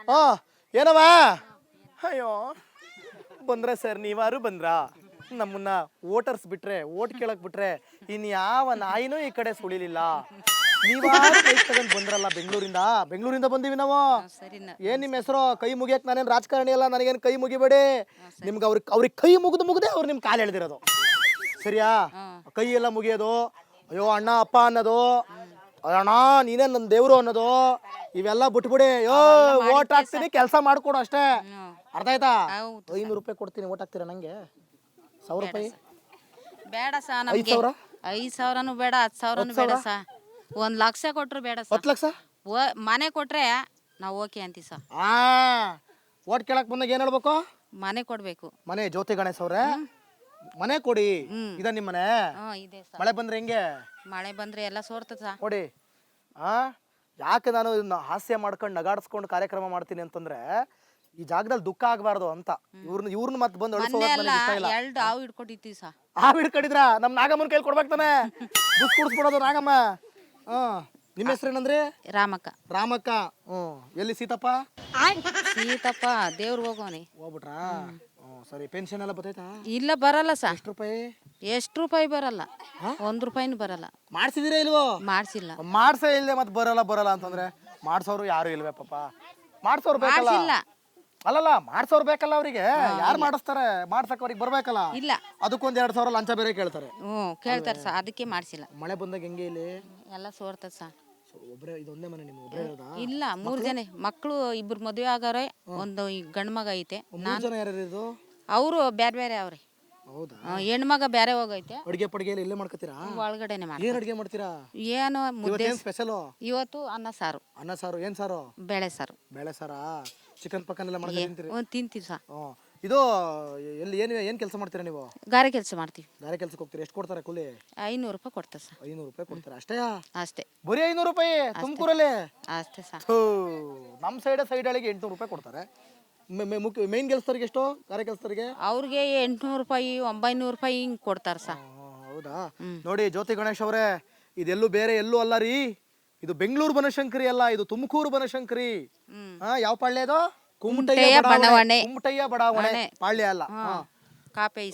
ಏನವ ಅಯ್ಯೋ ಬಂದ್ರೆ ಸರ್ ನೀವಾರು ಬಂದ್ರಾ ನಮ್ಮನ್ನ ವೋಟರ್ಸ್ ಬಿಟ್ರೆ ಓಟ್ ಕೇಳಕ್ ಬಿಟ್ರೆ ಇನ್ಯಾವ ನಾಯಿನೂ ಈ ಕಡೆ ಸುಳಿಲಿಲ್ಲ ನೀವಾರು ಕೈ ತಗೊಂಡ್ ಬಂದ್ರಲ್ಲ ಬೆಂಗಳೂರಿಂದ ಬಂದಿವಿ ನಾವು ಏನ್ ನಿಮ್ ಹೆಸರು ಕೈ ಮುಗಿಯಕ್ ನಾನೇನ್ ರಾಜಕಾರಣಿ ಅಲ್ಲ ನನಗೇನ್ ಕೈ ಮುಗಿಬೇಡಿ ನಿಮ್ಗೆ ಅವ್ರಿಗೆ ಕೈ ಮುಗ್ದೆ ಅವ್ರು ನಿಮ್ ಕಾಲು ಎಳ್ದಿರೋದು ಸರಿಯಾ ಕೈ ಎಲ್ಲ ಮುಗಿಯೋದು ಅಯ್ಯೋ ಅಣ್ಣ ಅಪ್ಪ ಅನ್ನೋದು ಅಣ್ಣ ನೀನೇ ನನ್ನ ದೇವ್ರು ಅನ್ನೋದು ಇವೆಲ್ಲ ಬಿಟ್ಬಿಡಿ ಓಟ್ ಹಾಕ್ತೀನಿ ಕೆಲಸ ಮಾಡ್ಕೊಡು ಅಷ್ಟೇ ಅರ್ಥ ಆಯ್ತಾ 500 ರೂಪಾಯಿ ಕೊಡ್ತೀನಿ ಓಟ್ ಹಾಕ್ತೀರಾ ನಂಗೆ 1000 ರೂಪಾಯಿ ಬೇಡ ಸಾ ನಮಗೆ 5,000 ಬೇಡ 10,000 ಬೇಡ ಸಾ 1 ಲಕ್ಷ ಕೊಟ್ರು ಬೇಡ ಸಾ 10 ಲಕ್ಷ ಮನೆ ಕೊಟ್ರೆ ನಾವು ಓಕೆ ಅಂತೀವಿ ಸಾ ಓಟ್ ಕೇಳಕ್ ಬಂದಾಗ ಏನ್ ಹೇಳ್ಬೇಕು ಮನೆ ಕೊಡ್ಬೇಕು ಮನೆ ಜ್ಯೋತಿ ಗಣೇಶ್ ಅವ್ರೆ ಮನೆ ಕೊಡಿ ಇದ ನಿಮ್ ಮನೆ ಇದೆ ಸಾ ಮಳೆ ಬಂದ್ರೆ ಹೆಂಗೆ ಮಳೆ ಬಂದ್ರೆ ಎಲ್ಲ ಸೋರ್ತದ ಸಾ ಕೊಡಿ ಯಾಕೆ ನಾನು ಇದನ್ನ ಹಾಸ್ಯ ಮಾಡ್ಕೊಂಡು ನಗಾಡ್ಸ್ಕೊಂಡು ಕಾರ್ಯಕ್ರಮ ಮಾಡ್ತೀನಿ ಅಂತಂದ್ರೆ ಈ ಜಾಗದಲ್ಲಿ ದುಃಖ ಆಗಬಾರ್ದು ಅಂತ ಇವ್ರನ್ನ ಮತ್ತೆ ಬಂದು ಎರಡು ಹಾವು ಹಿಡ್ಕೊಂಡಿರ್ತೀವಿ ಸಾ ಹಾವು ಹಿಡ್ಕೊಂಡಿದ್ರ ನಮ್ ನಾಗಮ್ಮನ ಕೈಲಿ ಕೊಡ್ಬೇಕು ತಾನೆ ದುಡ್ಡು ಕುಡಿಸ್ಬಿಡೋದು ನಾಗಮ್ಮ ನಿಮ್ಮ ಹೆಸರೇನಂದ್ರಿ ರಾಮಕ್ಕ ಎಲ್ಲಿ ಸೀತಪ್ಪ ದೇವ್ರಿಗೆ ಹೋಗೋನಿ ಹೋಗ್ಬಿಟ್ರಾ ಸರಿ ಪೆನ್ಷನ್ ಎಲ್ಲ ಬರ್ತೈತಾ ಇಲ್ಲ ಬರಲ್ಲ ಸಾ ಎಷ್ಟು ರೂಪಾಯಿ ಬರಲ್ಲ 1 ರೂಪಾಯಿನೂ ಬರಲ್ಲ ಮಾಡ್ಸಿದಿರಾ ಇಲ್ವೋ ಮಾಡ್ಸಿಲ್ಲ ಮಾಡ್ಸೇ ಇಲ್ದೆ ಮತ್ತೆ ಬರಲ್ಲ ಅಂತಂದ್ರೆ ಮಾಡ್ಸೋರು ಯಾರು ಇಲ್ವೇ ಪಾಪ ಮಾಡ್ಸೋರು ಬೇಕಲ್ಲ ಅಲ್ಲಲ್ಲ ಮಾಡ್ಸೋರ್ ಬೇಕಲ್ಲ ಅವ್ರಿಗೆ ಯಾರು ಮಾಡಿಸ್ತಾರೆ ಮಾಡ್ಸಕ್ ಅವ್ರಿಗೆ ಬರ್ಬೇಕಲ್ಲ ಇಲ್ಲ ಅದಕ್ಕೊಂದ್ 2,000 ಲಂಚ ಬೇರೆ ಕೇಳ್ತಾರೆ ಕೇಳ್ತಾರೆ ಸಾ ಅದಕ್ಕೆ ಮಾಡ್ಸಿಲ್ಲ ಮಳೆ ಬಂದಾಗ ಹೆಂಗೆ ಇಲ್ಲಿ ಎಲ್ಲ ಸೋರ್ತದ ಸಾ ಒಬ್ರೇ ಇದೊಂದೇ ಮನೆ ನಿಮ್ಮ ಒಬ್ರೇ ಇರೋದಾ ಇಲ್ಲ 3 ಜನ ಮಕ್ಕಳು 2 ಮದುವೆ ಆಗವ್ರೆ ಒಂದು ಗಂಡ ಮಗ ಐತೆ 3 ಜನ ಯಾರು ಇದು ಅವರು ಬೇರೆ ಅವ್ರೆ ಹೌದಾ ಹೆಣ್ಮಗ ಬೇರೆ ಹೋಗೈತೆ ಅಡಿಗೆ ಪಡಿಗೆ ಇಲ್ಲೇ ಮಾಡ್ಕೊತೀರಾ ಒಳಗಡೆನೆ ಮಾಡಿ ಏನ್ ಅಡಿಗೆ ಮಾಡ್ತೀರಾ ಏನು ಮುದ್ದೆ ಸ್ಪೆಷಲ್ ಇವತ್ತು ಅನ್ನ ಸಾರು ಏನ್ ಸಾರು ಬೇಳೆ ಸಾರಾ ಚಿಕನ್ ಪಕ್ಕನ್ ಎಲ್ಲ ಮಾಡ್ಕೊಂತೀರಿ ತಿಂತೀವಿ ಸಾ ಇದು ಎಲ್ಲಿ ಏನ್ ಕೆಲಸ ಮಾಡ್ತೀರಾ ನೀವು ಗಾರೆ ಕೆಲಸ ಮಾಡ್ತೀವಿ ಗಾರೆ ಕೆಲಸಕ್ಕೆ ಹೋಗ್ತೀರಾ ಎಷ್ಟು ಕೊಡ್ತಾರೆ ಕೂಲಿ 500 ರೂಪಾಯಿ ಕೊಡ್ತಾರೆ ಸಾ 500 ರೂಪಾಯಿ ಕೊಡ್ತಾರೆ ಅಷ್ಟೇ ಬರೀ 500 ರೂಪಾಯಿ ತುಮಕೂರಲ್ಲಿ ಅಷ್ಟೇ ಸಾ ನಮ್ಮ ಸೈಡ್ ಅಳಿಗೆ 800 ರೂಪಾಯಿ ಕೊಡ್ತಾರೆ ಮೇನ್ ಕೆಲಸದವರಿಗೆ ಎಷ್ಟು ಗಾರೆ ಕೆಲಸದವರಿಗೆ ಅವ್ರಿಗೆ 800 ರೂಪಾಯಿ 900 ರೂಪಾಯಿ ಹಿಂಗ್ ಕೊಡ್ತಾರ ಸಾ ಹೌದಾ ನೋಡಿ ಜ್ಯೋತಿ ಗಣೇಶ್ ಅವರೇ ಇದೆಲ್ಲೂ ಬೇರೆ ಎಲ್ಲೂ ಅಲ್ಲ ರೀ ಇದು ಬೆಂಗಳೂರು ಬನಶಂಕರಿ ಅಲ್ಲ ಇದು ತುಮಕೂರು ಬನಶಂಕರಿ ಯಾವ ಪಾಳ್ಯ ಇದು ಕುಮಟಯ್ಯ ಬಡಾವಣೆ ಪಾಳ್ಯ ಅಲ್ಲ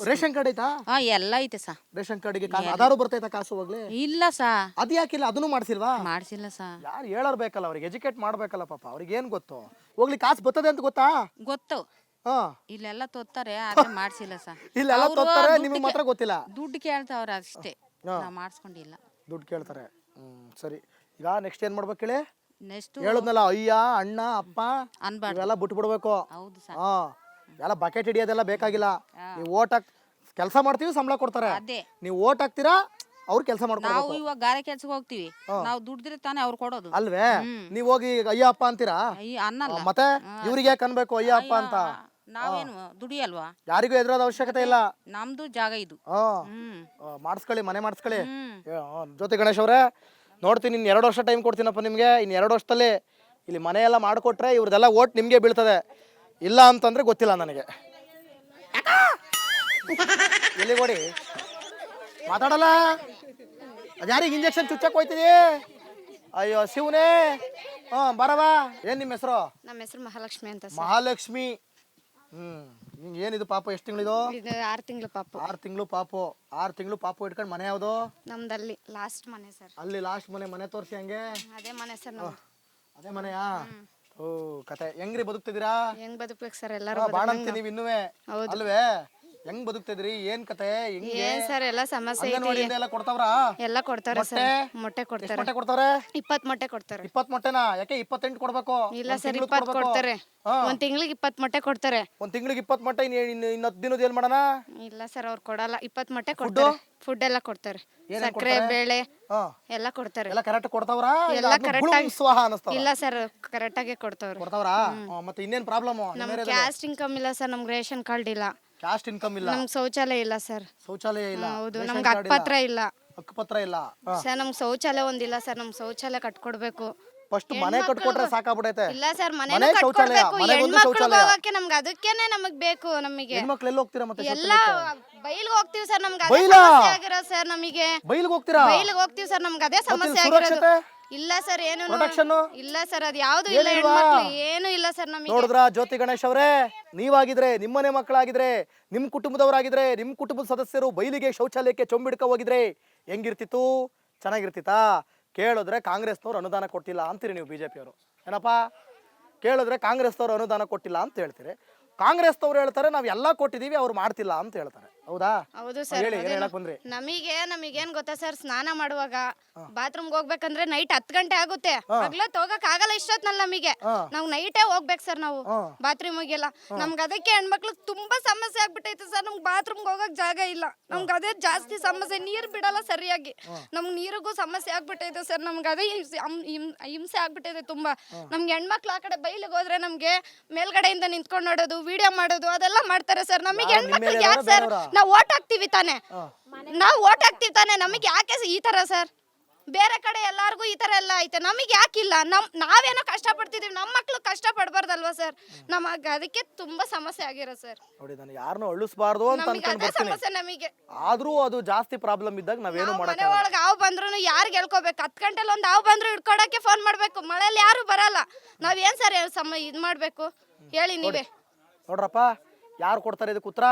ರೇಷನ್ ಕಾರ್ಡ್ ಐತಾ ಎಲ್ಲ ಐತೆ ಸಾ ರೇಷನ್ ಕಾರ್ಡ್ಗೆ ಆಧಾರ ಬರ್ತೈತಾ ಕಾಸು ಹೋಗ್ಲಿ ಇಲ್ಲ ಸಾ ಅದ್ ಯಾಕಿಲ್ಲ ಅದನ್ನು ಮಾಡ್ಸಿಲ್ವಾ ಮಾಡ್ಸಿಲ್ಲ ಸಾ ಯಾರು ಹೇಳರ್ಬೇಕಲ್ಲ ಅವ್ರಿಗೆ ಎಜುಕೇಟ್ ಮಾಡ್ಬೇಕಲ್ಲ ಪಾಪ ಅವ್ರಿಗೆ ಏನ್ ಗೊತ್ತು ಹೋಗ್ಲಿ ಕಾಸು ಬರ್ತದೆ ಅಂತ ಗೊತ್ತು ಇಲ್ಲೆಲ್ಲ ತೊತ್ತಾರೆ ಆದ್ರೆ ಮಾಡ್ಸಿಲ್ಲ ಸಾ ಇಲ್ಲೆಲ್ಲ ತೊತ್ತಾರೆ ನಿಮಗೆ ಮಾತ್ರ ಗೊತ್ತಿಲ್ಲ ದುಡ್ಡು ಕೇಳ್ತಾವ್ರ ಅಷ್ಟೇ ಮಾಡಿಸ್ಕೊಂಡಿಲ್ಲ ದುಡ್ಡು ಕೇಳ್ತಾರೆ ಸರಿ ಈಗ ನೆಕ್ಸ್ಟ್ ಏನ್ ಮಾಡ್ಬೇಕು ಹೇಳಿ ನೆಕ್ಸ್ಟ್ ಹೇಳುದ್ನಲ್ಲ ಅಯ್ಯ ಅಣ್ಣ ಅಪ್ಪ ಇವೆಲ್ಲ ಬಿಟ್ಟು ಬಿಡ್ಬೇಕು ಎಲ್ಲ ಬಕೆಟ್ ಹಿಡಿಯೋದೆಲ್ಲ ಬೇಕಾಗಿಲ್ಲ ನೀವು ಓಟ್ ಕೆಲಸ ಮಾಡ್ತೀವಿ ಸಂಬಳ ಕೊಡ್ತಾರೆ ನೀವು ಓಟ್ ಹಾಕ್ತೀರಾ ಅವ್ರು ಕೆಲಸ ಮಾಡ್ತಾರೆ ನಾವು ಇವಾಗ ಗಾರೆ ಕೆಲ್ಸಕ್ಕೆ ಹೋಗ್ತೀವಿ ನಾವು ದುಡ್ದ್ರೆ ತಾನೇ ಅವ್ರು ಕೊಡೋದು ಅಲ್ವೇ ನೀವ್ ಹೋಗಿ ಅಯ್ಯ ಅಪ್ಪ ಅಂತೀರಾ ಅನ್ನಲ್ಲ ಮತ್ತೆ ಇವ್ರಿಗೆ ಯಾಕೆ ಅನ್ಬೇಕು ಅಯ್ಯ ಅಪ್ಪ ಅಂತ ನಾವೇನು ದುಡಿಯಲ್ವಾ ಯಾರಿಗೂ ಎದುರಾದ ಅವಶ್ಯಕತೆ ಇಲ್ಲ ನಮ್ದು ಜಾಗ ಇದು ಮಾಡಿಸ್ಕೊಳ್ಳಿ ಮನೆ ಮಾಡಿಸ್ಕೊಳ್ಳಿ ಜ್ಯೋತಿ ಗಣೇಶ್ ಅವ್ರೆ ನೋಡ್ತೀನಿ ಇನ್ನು 2 ವರ್ಷ ಟೈಮ್ ಕೊಡ್ತೀನಪ್ಪ ನಿಮ್ಗೆ ಇನ್ನು 2 ವರ್ಷದಲ್ಲಿ ಇಲ್ಲಿ ಮನೆ ಎಲ್ಲ ಮಾಡಿಕೊಟ್ರೆ ಇವ್ರದೆಲ್ಲ ಓಟ್ ನಿಮ್ಗೆ ಬೀಳ್ತದೆ ಇಲ್ಲ ಅಂತಂದ್ರೆ ಗೊತ್ತಿಲ್ಲ ನನಗೆ ಎಲ್ಲಿ ಓಡಿ ಮಾತಾಡಲ್ಲ ಅದ್ಯಾರಿಗೆ ಇಂಜೆಕ್ಷನ್ ಚುಚ್ಚಕ್ ಹೋಯ್ತಿದಿ ಅಯ್ಯೋ ಶಿವನೇ ಬರವಾ ಏನ್ ನಿಮ್ಮ ಹೆಸರು ನಮ್ಮ ಹೆಸರು ಮಹಾಲಕ್ಷ್ಮಿ ಅಂತ ಮಹಾಲಕ್ಷ್ಮಿ ಏನಿದು ಪಾಪು ಎಷ್ಟು ತಿಂಗಳಿದು 6 ತಿಂಗಳು ಪಾಪು 6 ತಿಂಗಳು ಪಾಪು ಇಟ್ಕೊಂಡು ಮನೆ ಯಾವ್ದು ನಮ್ದಲ್ಲಿ ಲಾಸ್ಟ್ ಮನೆ ಸರ್ ಅಲ್ಲಿ ಲಾಸ್ಟ್ ಮನೆ ತೋರಿಸಿ ಹಂಗೆ ಅದೇ ಮನೆ ಸರ್ ಅದೇ ಮನೆಯಾ ಕತೆ ಹೆಂಗ್ರಿ ಬದುಕ್ತಿದ್ದೀರಾ ಹೆಂಗ್ ಬದುಕ್ಬೇಕು ಸರ್ ಎಲ್ಲರೂ ಬಾಣಂತಿ ನೀವ್ ಇನ್ನುವೆ ಅಲ್ವೇ ಹೆಂಗ್ ಬದುಕ್ತಿದ್ರಿ ಏನ್ ಕತೆ ಏನ್ ಸರ್ ಎಲ್ಲ ಸಮಸ್ಯೆ ಎಲ್ಲ ಕೊಡ್ತಾವ್ರಾ ಎಲ್ಲ ಕೊಡ್ತಾರೆ ಸರ್ ಮೊಟ್ಟೆ ಕೊಡ್ತಾರೆ 20 ಮೊಟ್ಟೆ ಕೊಡ್ತಾರೆ 20 ಮೊಟ್ಟೆನಾ ಯಾಕೆ 28 ಕೊಡ್ಬೇಕು ಇಲ್ಲ ಸರ್ 20 ಕೊಡ್ತಾರೆ ಒಂದ್ ತಿಂಗಳಿಗೆ 20 ಮೊಟ್ಟೆ ಕೊಡ್ತಾರೆ ಒಂದ್ ತಿಂಗಳಿಗೆ 20 ಮೊಟ್ಟೆ ಇನ್ನು 10 ದಿನದ ಏನ್ ಮಾಡೋಣ ಇಲ್ಲ ಸರ್ ಅವ್ರು ಕೊಡಲ್ಲ 20 ಮೊಟ್ಟೆ ಕೊಡ್ತಾರೆ ಫುಡ್ ಎಲ್ಲ ಕೊಡ್ತಾರೆ ಸಕ್ಕರೆ ಬೇಳೆ ಎಲ್ಲ ಕೊಡ್ತಾರೆ ಎಲ್ಲ ಕರೆಕ್ಟ್ ಕೊಡ್ತಾವ್ರಾ ಎಲ್ಲ ಕರೆಕ್ಟ್ ಆಗಿ ಸ್ವಾಹ ಅನಿಸ್ತಾವ ಇಲ್ಲ ಸರ್ ಕರೆಕ್ಟ್ ಆಗಿ ಕೊಡ್ತಾವ್ರಾ ಮತ್ತೆ ಇನ್ನೇನ್ ಪ್ರಾಬ್ಲಮ್ ನಮ್ಗೆ ಕ್ಯಾಸ್ಟ್ ಇನ್ಕಮ್ ಇಲ್ಲ ಸರ್ ನಮ್ಗೆ ರೇಷನ್ ಕಾರ್ಡ್ ಇಲ್ಲ ಕ್ಯಾಸ್ಟ್ ಇನ್ಕಮ್ ಇಲ್ಲ ನಮ್ಗೆ ಶೌಚಾಲಯ ಇಲ್ಲ ಸರ್ ಶೌಚಾಲಯ ಇಲ್ಲ ಹೌದು ನಮ್ಗೆ ಹಕ್ಕುಪತ್ರ ಇಲ್ಲ ಸರ್ ನಮ್ಗೆ ಶೌಚಾಲಯ ಒಂದಿಲ್ಲ ಸರ್ ನಮ್ಗೆ ಶೌಚಾಲಯ ಕಟ್ಕೊಡ್ಬೇಕು ಫಸ್ಟ್ ಮನೆ ಕಟ್ಕೊಟ್ರೆ ಸಾಕಾಗ್ಬಿಡೈತೆ ಇಲ್ಲ ಸರ್ ಮನೆ ಕಟ್ಕೊಡ್ಬೇಕು ಹೆಣ್ಮಕ್ಳು ಹೋಗಕ್ಕೆ ನಮ್ಗೆ ಅದಕ್ಕೇನೆ ನಮಗ್ ಬೇಕು ನಮಗೆ ಹೆಣ್ಮಕ್ಳು ಎಲ್ಲಿ ಹೋಗ್ತೀರಾ ಮತ್ತೆ ಎಲ್ಲ ಬೈಲ್ಗೆ ಹೋಗ್ತೀವಿ ಸರ್ ನಮ್ಗೆ ಅದೇ ಸಮಸ್ಯೆ ಆಗಿರೋದು ಸರ್ ನಮಗೆ ಬೈಲ್ಗೆ ಹೋಗ್ತೀರಾ ಬೈಲ್ಗೆ ಹೋಗ್ತೀವಿ ಸರ್ ನಮ್ಗೆ ಅದೇ ಸಮಸ್ಯೆ ಆಗಿರೋದು ಇಲ್ಲ ಸರ್ ಏನು ಪ್ರೊಟೆಕ್ಷನ್ ಇಲ್ಲ ಸರ್ ಅದು ಯಾವ್ದು ಇಲ್ಲ ಹೆಣ್ಮಕ್ಳು ಏನು ಇಲ್ಲ ಸರ್ ನಮಗೆ ನೋಡಿದ್ರ ಜ್ಯೋತಿ ಗಣೇಶ್ ಅವರೇ, ನೀವಾಗಿದ್ರೆ ನಿಮ್ಮನೆ ಮಕ್ಕಳಾಗಿದ್ರೆ ನಿಮ್ಮ ಕುಟುಂಬದವರಾಗಿದ್ರೆ ನಿಮ್ಮ ಕುಟುಂಬದ ಸದಸ್ಯರು ಬಯಲಿಗೆ ಶೌಚಾಲಯಕ್ಕೆ ಚೊಂಬಿಡ್ಕ ಹೋಗಿದ್ರೆ ಹೆಂಗಿರ್ತಿತ್ತು? ಚೆನ್ನಾಗಿರ್ತಿತ್ತಾ? ಕೇಳಿದ್ರೆ ಕಾಂಗ್ರೆಸ್ನವ್ರು ಅನುದಾನ ಕೊಟ್ಟಿಲ್ಲ ಅಂತೀರಿ ನೀವು ಬಿಜೆಪಿ ಅವರು. ಏನಪ್ಪಾ ಕೇಳಿದ್ರೆ ಕಾಂಗ್ರೆಸ್ನವ್ರು ಅನುದಾನ ಕೊಟ್ಟಿಲ್ಲ ಅಂತ ಹೇಳ್ತೀರಿ. ಕಾಂಗ್ರೆಸ್ನವ್ರು ಹೇಳ್ತಾರೆ ನಾವು ಎಲ್ಲ ಕೊಟ್ಟಿದೀವಿ ಅವ್ರು ಮಾಡ್ತಿಲ್ಲ ಅಂತ ಹೇಳ್ತಾರೆ. ಹೌದಾ? ಹೌದು ಸರ್. ಹೇಳಿ, ಏನ್ ಹೇಳಕ್ ಬಂದ್ರಿ? ನಮಗೇನ್ ಗೊತ್ತಾ ಸರ್, ಸ್ನಾನ ಮಾಡುವಾಗ ಬಾತ್ರೂಮ್ಗೆ ಹೋಗ್ಬೇಕಂದ್ರೆ ನೈಟ್ 10 ಗಂಟೆ ಆಗುತ್ತೆ. ಹಗ್ಲೊತ್ತು ಹೋಗಕ್ ಆಗಲ್ಲ ಇಷ್ಟೊತ್ನಲ್ಲಿ ನಮಗೆ. ನಾವು ನೈಟೇ ಹೋಗ್ಬೇಕು ಸರ್ ನಾವು ಬಾತ್ರೂಮಿಗೆಲ್ಲ. ನಮ್ಗೆ ಅದಕ್ಕೆ ಹೆಣ್ಮಕ್ಳು ತುಂಬಾ ಸಮಸ್ಯೆ ಆಗ್ಬಿಟ್ಟೈತೆ ಸರ್. ನಮ್ಗೆ ಬಾತ್ರೂಮ್ಗೆ ಹೋಗಕ್ ಜಾಗ ಇಲ್ಲ. ನಮ್ಗೆ ಅದೇ ಜಾಸ್ತಿ ಸಮಸ್ಯೆ. ನೀರ್ ಬಿಡಲ್ಲ ಸರಿಯಾಗಿ. ನಮ್ಗೆ ನೀರಿಗೂ ಸಮಸ್ಯೆ ಆಗ್ಬಿಟ್ಟೈತೆ ಸರ್. ನಮ್ಗೆ ಅದೇ ಹಿಂಸೆ ಆಗ್ಬಿಟ್ಟೈತೆ ತುಂಬಾ. ನಮ್ಗೆ ಹೆಣ್ಮಕ್ಳು ಆ ಕಡೆ ಬೈಲಿಗೆ ಹೋದ್ರೆ ನಮ್ಗೆ ಮೇಲ್ಗಡೆಯಿಂದ ನಿಂತ್ಕೊಂಡು ನೋಡೋದು, ವಿಡಿಯೋ ಮಾಡೋದು ಅದೆಲ್ಲ ಮಾಡ್ತಾರೆ ಸರ್. ನಮಗೆ ಹೆಣ್ಮಕ್ಳಿಗೆ ಯಾಕೆ ಸರ್? ನಾವು ಓಟ್ ಹಾಕ್ತಿವಿ ತಾನೆ, ನಮಗೆ ಯಾಕೆ ಈ ತರ ಸರ್? ಬೇರೆ ಕಡೆ ಎಲ್ಲಾರ್ಗು ಈ ತರ ಎಲ್ಲ ಐತೆ, ನಮಗೆ ಯಾಕಿಲ್ಲ? ನಾವೇನೋ ಕಷ್ಟ ಪಡ್ತಿದೀವಿ, ನಮ್ಮ ಮಕ್ಳು ಕಷ್ಟ ಪಡ್ಬಾರ್ದಲ್ವಾ ಸರ್? ನಮಗ ಅದಕ್ಕೆ ತುಂಬಾ ಸಮಸ್ಯೆ ಆಗಿರೋ ಸರ್. ನೋಡಿ, ನಾನು ಯಾರನ್ನೂ ಅಳಿಸಬಾರ್ದು ಅಂತ ಅನ್ಕೊಂಡು ಬರ್ತೀನಿ. ಸಮಸ್ಯೆ ನಮಗೆ ಆದ್ರೂ ಅದು ಜಾಸ್ತಿ ಪ್ರಾಬ್ಲಮ್ ಇದ್ದಾಗ ನಾವೇನು ಮಾಡಲ್ಲ. ಮನೆ ಒಳಗೆ ಹಾವು ಬಂದ್ರು ಯಾರಿಗೆ ಹೇಳ್ಕೋಬೇಕು? 10 ಗಂಟೆಲಿ ಒಂದು ಹಾವು ಬಂದ್ರು ಹಿಡ್ಕೊಡಕ್ಕೆ ಫೋನ್ ಮಾಡ್ಬೇಕು. ಮಳೆಯಲ್ಲಿ ಯಾರು ಬರಲ್ಲ. ನಾವೇನ್ ಸರ್ ಇದ್ ಮಾಡ್ಬೇಕು ಹೇಳಿ ನೀವೇ. ನೋಡ್ರಪ್ಪ, ಯಾರು ಕೊಡ್ತಾರೆ ಇದಕ್ಕೆ ಉತ್ತರ?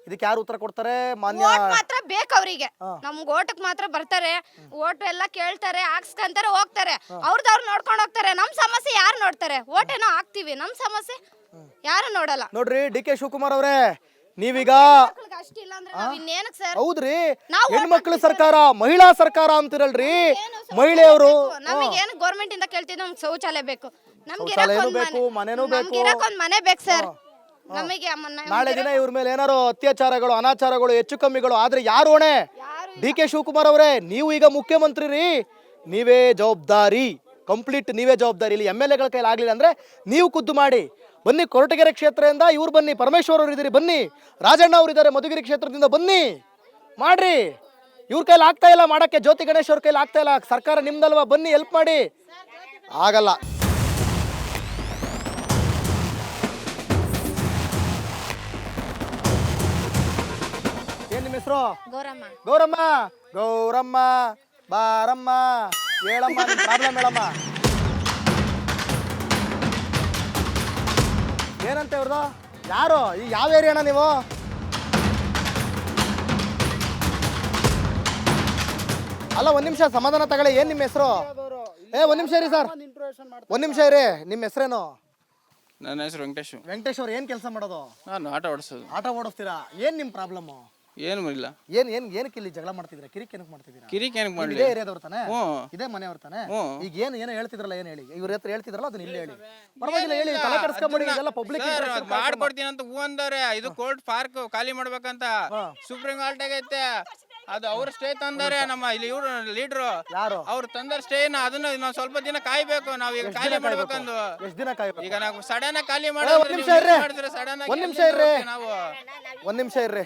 ಇದಕ್ಕೆ ಯಾರು ಉತ್ತರ ಕೊಡ್ತಾರೆ? ಮಾನ್ಯ ಓಟ್ ಮಾತ್ರ ಬೇಕು ಅವರಿಗೆ. ನಮ್ಗೆ ಓಟಕ್ ಮಾತ್ರ ಬರ್ತಾರೆ, ಓಟ್ ಎಲ್ಲ ಕೇಳ್ತಾರೆ, ಹಾಕ್ಸ್ಕಂತಾರೆ, ಹೋಗ್ತಾರೆ. ಅವ್ರದವ್ರು ನೋಡ್ಕೊಂಡು ಹೋಗ್ತಾರೆ. ನಮ್ ಸಮಸ್ಯೆ ಯಾರು ನೋಡ್ತಾರೆ? ಓಟೇನೋ ಹಾಕ್ತಿವಿ, ನಮ್ ಸಮಸ್ಯೆ ಯಾರು ನೋಡಲ್ಲ. ನೋಡ್ರಿ ಡಿ ಕೆ ಶಿವಕುಮಾರ್ ಅವರೇ, ನೀವೀಗ ಅಷ್ಟಿಲ್ಲ ಅಂದ್ರೆ ನಾವ್ ಇನ್ನೇನಕ್ ಸರ್? ಹೌದ್ರಿ, ಹೆಣ್ಮಕ್ಳು ಸರ್ಕಾರ, ಮಹಿಳಾ ಸರ್ಕಾರ ಅಂತಿರಲ್ರಿ. ಮಹಿಳೆಯವರು ನಮಗೇನು ಗೌರ್ಮೆಂಟ್ ಇಂದ ಕೇಳ್ತೀವಿ, ನಮ್ಗೆ ಶೌಚಾಲಯ ಬೇಕು, ನಮ್ಗೆ ಮನೆನೂ ಬೇಕು, ಒಂದ್ ಮನೆ ಬೇಕು ಸರ್. ನಮಗೆ ನಾಳೆ ದಿನ ಇವ್ರ ಮೇಲೆ ಏನಾರು ಅತ್ಯಾಚಾರಗಳು, ಅನಾಚಾರಗಳು, ಹೆಚ್ಚು ಕಮ್ಮಿಗಳು ಆದ್ರೆ ಯಾರು ಹೊಣೆ? ಡಿ ಕೆ ಶಿವಕುಮಾರ್ ಅವರೇ, ನೀವು ಈಗ ಮುಖ್ಯಮಂತ್ರಿ ರೀ, ನೀವೇ ಜವಾಬ್ದಾರಿ, ಕಂಪ್ಲೀಟ್ ನೀವೇ ಜವಾಬ್ದಾರಿ. ಇಲ್ಲಿ MLA ಗಳ ಕೈಲಿ ಆಗ್ಲಿಲ್ಲ ಅಂದ್ರೆ ನೀವು ಖುದ್ದು ಮಾಡಿ. ಬನ್ನಿ, ಕೊರಟಗೆರೆ ಕ್ಷೇತ್ರದಿಂದ ಇವ್ರು ಬನ್ನಿ, ಪರಮೇಶ್ವರ್ ಅವರು ಇದ್ದೀರಿ ಬನ್ನಿ, ರಾಜಣ್ಣ ಅವರು ಇದ್ದಾರೆ ಮಧುಗಿರಿ ಕ್ಷೇತ್ರದಿಂದ ಬನ್ನಿ, ಮಾಡ್ರಿ. ಇವ್ರ ಕೈಲಿ ಆಗ್ತಾ ಇಲ್ಲ ಮಾಡಕ್ಕೆ, ಜ್ಯೋತಿ ಗಣೇಶ್ ಅವ್ರ ಕೈಲಿ ಆಗ್ತಾ ಇಲ್ಲ. ಸರ್ಕಾರ ನಿಮ್ದಲ್ವಾ, ಬನ್ನಿ ಹೆಲ್ಪ್ ಮಾಡಿ. ಆಗಲ್ಲ. ಏನ್ ನಿಮ್ಮ ಹೆಸರು? ಗೌರಮ್ಮ. ಗೌರಮ್ಮ, ಗೌರಮ್ಮ ಬಾರಮ್ಮ, ಹೇಳಮ್ಮ ಪ್ರಾಬ್ಲಮ್ ಹೇಳಮ್ಮ. ಏನಂತ ಇವ್ರದು? ಯಾರು? ಈ ಯಾವ ಏರಿಯಾನ ನೀವು? ಅಲ್ಲ, ಒಂದ್ ನಿಮಿಷ ಸಮಾಧಾನ ತಗೊಳ್ಳಿ. ಏನ್ ನಿಮ್ಮ ಹೆಸರು? ಒಂದ್ ನಿಮಿಷ ಇರಿ ಸರ್, ಒಂದ್ ನಿಮಿಷ ಇರಿ. ನಿಮ್ಮ ಹೆಸರೇನು? ನನ್ನ ಹೆಸರು ವೆಂಕಟೇಶ್. ವೆಂಕಟೇಶ್ ಅವ್ರು ಏನ್ ಕೆಲಸ ಮಾಡೋದು? ನಾನು ಆಟ ಓಡಿಸೋದು. ಆಟ ಓಡಿಸ್ತೀರಾ? ಏನ್ ನಿಮ್ ಪ್ರಾಬ್ಲಮ್? ಏನು ಇಲ್ಲ. ಏನಕ್ಕೆ ಇಲ್ಲಿ ಜಗಳ ಮಾಡ್ತಿದ್ದೀರಾ? ಕಿರಿಕ್ ಏನಕ್ಕೆ ಮಾಡ್ತಿದ್ದೀರಾ? ಕಿರಿಕ್ ಏನಕ್ಕೆ ಮಾಡಲಿ? ಇದೇ ಏರಿಯಾದವ್ರು ತಾನೆ? ಹ್ಞೂ. ಇದೇ ಮನೆಯವ್ರು ತಾನೆ? ಹ್ಞೂ. ಈಗ ಏನು ಹೇಳ್ತಿದ್ರಲ್ಲ, ಏನ್ ಹೇಳಿ? ಇವ್ರ ಹತ್ರ ಹೇಳ್ತಿದ್ರಲ್ಲ, ಅದನ್ನ ಇಲ್ಲಿ ಹೇಳಿ. ಪರವಾಗಿಲ್ಲ, ಹೇಳಿ, ತಲೆ ಕೆಡಿಸ್ಕೊಂಬೇಡಿ. ಇದೆಲ್ಲ ಪಬ್ಲಿಕ್ ಮಾಡ್ಕೊಡ್ತೀನಿ ಅಂತ ಹೂ ಅಂದವ್ರೆ. ಇದು ಕೋರ್ಟ್ ಪಾರ್ಕ್ ಖಾಲಿ ಮಾಡ್ಬೇಕಂತ ಸುಪ್ರೀಂ ಕೋರ್ಟ್ ಆಗೈತೆ. ಅದು ಅವ್ರ ಸ್ಟೇ ತಂದಾರೆ. ನಮ್ಮ ಇಲ್ಲಿ ಇವ್ರು ಲೀಡ್ರು ಯಾರು? ಅವ್ರು ತಂದಾರ ಸ್ಟೇನ. ಅದನ್ನ ನಾವು ಸ್ವಲ್ಪ ದಿನ ಕಾಯ್ಬೇಕು. ನಾವು ಈಗ ಖಾಲಿ ಮಾಡ್ಬೇಕಂದು. ಎಷ್ಟು ದಿನ ಕಾಯ್ಬೇಕು? ಈಗ ನಾವು ಸಡನ್ ಖಾಲಿ ಒಂದ್ ನಿಮಿಷ ಇರ್ರಿ, ಸಡನ್ ಒಂದ್ ನಿಮಿಷ ಇರ್ರಿ, ನಾವು ಒಂದ್ ನಿಮಿಷ ಇರ್ರಿ.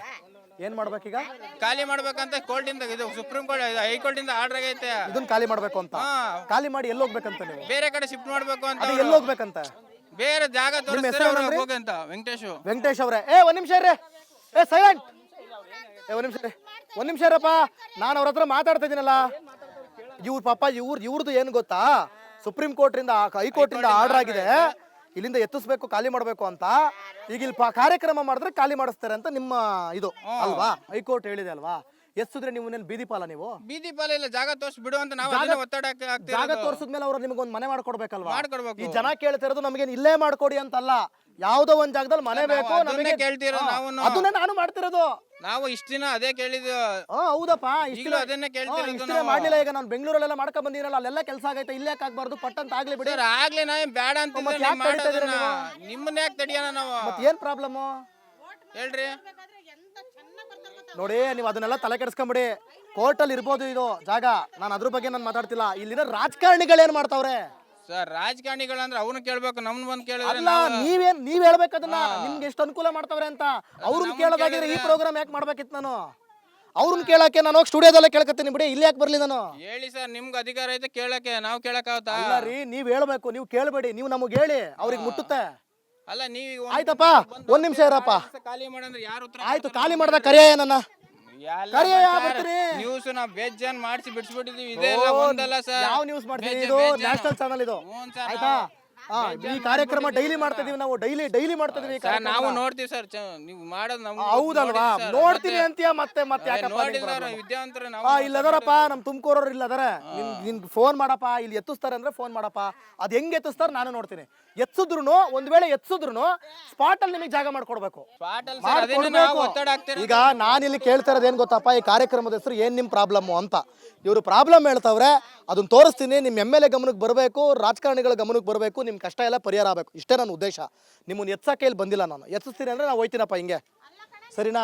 ಏನ್ ಮಾಡ್ಬೇಕೀಗ? ಖಾಲಿ ಮಾಡ್ಬೇಕಂತ ಕೋರ್ಟ್ ಇಂದ, ಇದು ಸುಪ್ರೀಂ ಕೋರ್ಟ್ ಹೈಕೋರ್ಟ್ ಇಂದ ಆರ್ಡರ್ ಆಗೈತೆ. ಇದನ್ನ ಖಾಲಿ ಮಾಡ್ಬೇಕು ಅಂತ. ಖಾಲಿ ಮಾಡಿ ಎಲ್ಲಿ ಹೋಗ್ಬೇಕಂತ ನೀವು? ಬೇರೆ ಕಡೆ ಶಿಫ್ಟ್ ಮಾಡ್ಬೇಕು ಅಂತ. ಅದು ಎಲ್ಲಿ ಹೋಗ್ಬೇಕಂತ? ಬೇರೆ ಜಾಗ ತೋರಿಸ್ತಾರೆ ಹೋಗಂತ. ವೆಂಕಟೇಶ್ ಅವರೇ, ಒಂದ್ ನಿಮಿಷ ಇರ್ರಿ. ಸೈಲೆಂಟ್. ಒಂದ್ ನಿಮಿಷ ಇರ್ರಿ, ಒಂದ್ ನಿಮಿಷ ಇರಪ್ಪ. ನಾನು ಅವ್ರ ಹತ್ರ ಮಾತಾಡ್ತಾ ಇದೀನಲ್ಲ. ಇವ್ರ ಪಾಪ ಇವ್ರದ್ದು ಏನ್ ಗೊತ್ತಾ? ಸುಪ್ರೀಂ ಕೋರ್ಟ್ ಇಂದ, ಹೈಕೋರ್ಟ್ ಇಂದ ಆರ್ಡರ್ ಆಗಿದೆ, ಇಲ್ಲಿಂದ ಎತ್ತಿಸ್ಬೇಕು, ಖಾಲಿ ಮಾಡ್ಬೇಕು ಅಂತ. ಈಗ ಇಲ್ಲಿ ಕಾರ್ಯಕ್ರಮ ಮಾಡಿದ್ರೆ ಖಾಲಿ ಮಾಡಿಸ್ತಾರೆ ಅಂತ ನಿಮ್ಮ ಇದು ಅಲ್ವಾ? ಹೈಕೋರ್ಟ್ ಹೇಳಿದೆ ಅಲ್ವಾ? ಎತ್ತಿದ್ರೆ ನೀವು ಬೀದಿ ಪಾಲ? ನೀವು ಬೀದಿ ಪಾಲ ಇಲ್ಲ, ಜಾಗ ತೋರ್ಸ್ ಬಿಡು ಅಂತ ನಾವು ಒತ್ತಡ ಹಾಕ್ತೀವಿ. ಜಾಗ ತೋರ್ಸಿದ್ಮೇಲೆ ಅವ್ರು ನಿಮ್ಗೊಂದು ಮನೆ ಮಾಡ್ಕೊಡ್ಬೇಕಲ್ವಾ? ಮಾಡ್ಕೊಡ್ಬೇಕು. ಈ ಜನ ಕೇಳ್ತಿರೋದು ನಮ್ಗೆ ಇಲ್ಲೇ ಮಾಡ್ಕೊಡಿ ಅಂತಲ್ಲ, ಯಾವ್ದೋ ಒಂದ್ ಜಾಗದಲ್ಲಿ ಮನೆ ಬೇಕು ನಮಗೆ ಕೇಳ್ತಿರೋ ನಾವು. ಅದನ್ನೇ ನಾನು ಮಾಡ್ತಿರೋದು. ನಾವು ಇಷ್ಟ ದಿನ ಅದೇ ಕೇಳಿದ್ವಿ. ಹೌದಪ್ಪ, ಅದನ್ನೇ ಕೇಳ್ತಿರೋದು. ಇಷ್ಟೇ ಮಾಡ್ಲಿಲ್ಲ. ಈಗ ನಾನು ಬೆಂಗಳೂರಲ್ಲೆಲ್ಲ ಮಾಡ್ಕೊಂಡ್ ಬಂದಿರಲ್ಲ, ಅಲ್ಲೆಲ್ಲ ಕೆಲಸ ಆಗೈತೆ, ಇಲ್ಲೇ ಆಗ್ಬಾರ್ದು, ಪಟ್ಟಂತ ಆಗ್ಲಿ ಬಿಡಿ. ಆಗ್ಲಿ, ನಾ ಬೇಡ ಅಂತ ನಿಮ್ಮನ್ನ ಯಾಕೆ ತಡಿಯೋಣ ನಾವು? ಏನ್ ಪ್ರಾಬ್ಲಮ್ ಹೇಳ್ರಿ. ನೋಡಿ, ನೀವು ಅದನ್ನೆಲ್ಲ ತಲೆ ಕೆಡಿಸ್ಕೊಂಬಿಡಿ. ಕೋರ್ಟಲ್ಲಿ ಇರ್ಬೋದು ಇದು ಜಾಗ, ನಾನು ಅದ್ರ ಬಗ್ಗೆ ನಾನು ಮಾತಾಡ್ತಿಲ್ಲ. ಇಲ್ಲಿನ ರಾಜಕಾರಣಿಗಳು ಏನ್ ಮಾಡ್ತಾವ್ರೆ ಸರ್? ರಾಜಕಾರಣಿಗಳಂದ್ರೆ ಅವ್ರನ್ನ ಕೇಳ್ಬೇಕು, ನಮ್ನ ಬಂದ್ ಕೇಳಿದ್ರೆ ನೀವ್ ಹೇಳ್ಬೇಕು ಅದನ್ನ. ನಿಮ್ಗೆ ಎಷ್ಟು ಅನುಕೂಲ ಮಾಡ್ತಾವ್ರೆ ಅಂತ. ಅವ್ರನ್ನ ಕೇಳೋದಾಗಿದ್ರೆ ಈ ಪ್ರೋಗ್ರಾಮ್ ಯಾಕೆ ಮಾಡ್ಬೇಕಿತ್ತು? ನಾನು ಅವ್ರನ್ನ ಕೇಳಕ್ಕೆ ನಾನು ಹೋಗಿ ಸ್ಟುಡಿಯೋದಲ್ಲೇ ಕೇಳ್ಕತ್ತೀನಿ ಬಿಡಿ, ಇಲ್ಲಿ ಯಾಕೆ ಬರ್ಲಿ ನಾನು? ಹೇಳಿ ಸರ್, ನಿಮ್ಗೆ ಅಧಿಕಾರ ಐತೆ ಕೇಳಕ್ಕೆ, ನಾವು ಕೇಳಕ್ಕಾಗತ್ತಾ? ಅಲ್ಲ ರೀ, ನೀವ್ ಹೇಳ್ಬೇಕು, ನೀವು ಕೇಳಬೇಡಿ. ನೀವು ನಮಗೆ ಹೇಳಿ, ಅವ್ರಿಗೆ ಮುಟ್ಟುತ್ತೆ. ಅಲ್ಲ ನೀವು ಆಯ್ತಪ್ಪ, ಒಂದ್ ನಿಮಿಷ ಇರಪ್ಪ. ಖಾಲಿ ಮಾಡಂದ್ರೆ ಯಾರು ಉತ್ತರ? ಆಯ್ತು, ಖಾಲಿ ಮಾಡ್ದ ಕರೆಯ ನನ್ನ ನ್ಯೂಸ್ ನಾವು ಬೇಜಾನ್ ಮಾಡಿಸಿ ಬಿಡಿಸ್ಬಿಟ್ಟಿದೀವಿ. ಇದೆಲ್ಲ ಒಂದಲ್ಲ ಸರ್. ಯಾವ ನ್ಯೂಸ್ ಮಾಡ್ತೀವಿ? ಇದು ನ್ಯಾಷನಲ್ ಚಾನಲ್ ಇದು, ಆಯ್ತಾ? ಈ ಕಾರ್ಯಕ್ರಮ ಡೈಲಿ ಮಾಡ್ತಾ ಇದೀವಿ ನಾವು, ಡೈಲಿ ಮಾಡ್ತಾ ಇದೀವಿ ಸರ್. ನಾವು ನೋಡ್ತೀವಿ ಸರ್, ನೀವು ಮಾಡೋದು ನಮ್ಗೆ ಹೌದಲ್ವಾ? ನೋಡ್ತೀನಿ ಅಂತೀಯ ಮತ್ತೆ ಯಾಕಪ್ಪ? ವಿದ್ಯಾವಂತರು ಇಲ್ಲದಾರಪ್ಪ ನಮ್ ತುಮಕೂರವ್ರು ಇಲ್ಲದಾರ, ನಿನ್ ಫೋನ್ ಮಾಡಪ್ಪ, ಇಲ್ಲಿ ಎತ್ತಿಸ್ತಾರೆ ಅಂದ್ರೆ ಫೋನ್ ಮಾಡಪ್ಪ. ಅದ್ ಹೆಂಗ್ ಎತ್ತಿಸ್ತಾರ ನಾನು ನೋಡ್ತೀನಿ. ಎತ್ಸಿದ್ರು ಒಂದ್ ವೇಳೆ ಎತ್ಸಿದ್ರು ಸ್ಪಾಟ್ ಅಲ್ಲಿ ನಿಮಗೆ ಜಾಗ ಮಾಡ್ಕೊಡ್ಬೇಕು. ಈಗ ನಾನಿಲ್ಲಿ ಕೇಳ್ತಾ ಇರೋದು ಏನ್ ಗೊತ್ತಪ್ಪ, ಈ ಕಾರ್ಯಕ್ರಮದ ಹೆಸರು ಏನ್ ನಿಮ್ ಪ್ರಾಬ್ಲಮ್ ಅಂತ. ಇವರು ಪ್ರಾಬ್ಲಮ್ ಹೇಳ್ತಾವ್ರೆ, ಅದನ್ನ ತೋರಿಸ್ತೀನಿ. ನಿಮ್ MLA ಗಮನಕ್ಕೆ ಬರಬೇಕು, ರಾಜಕಾರಣಿಗಳ ಗಮನಕ್ಕೆ ಬರಬೇಕು, ನಿಮ್ ಕಷ್ಟ ಎಲ್ಲ ಪರಿಹಾರ ಆಗಬೇಕು. ಇಷ್ಟೇ ನನ್ನ ಉದ್ದೇಶ. ನಿಮ್ಮನ್ನ ಎತ್ಸಕ್ಕೆ ಇಲ್ಲಿ ಬಂದಿಲ್ಲ ನಾನು. ಎತ್ತಿಸ್ತೀನಿ ಅಂದ್ರೆ ನಾವು ಹೋಯ್ತೀನಪ್ಪ ಹಿಂಗೆ, ಸರಿನಾ?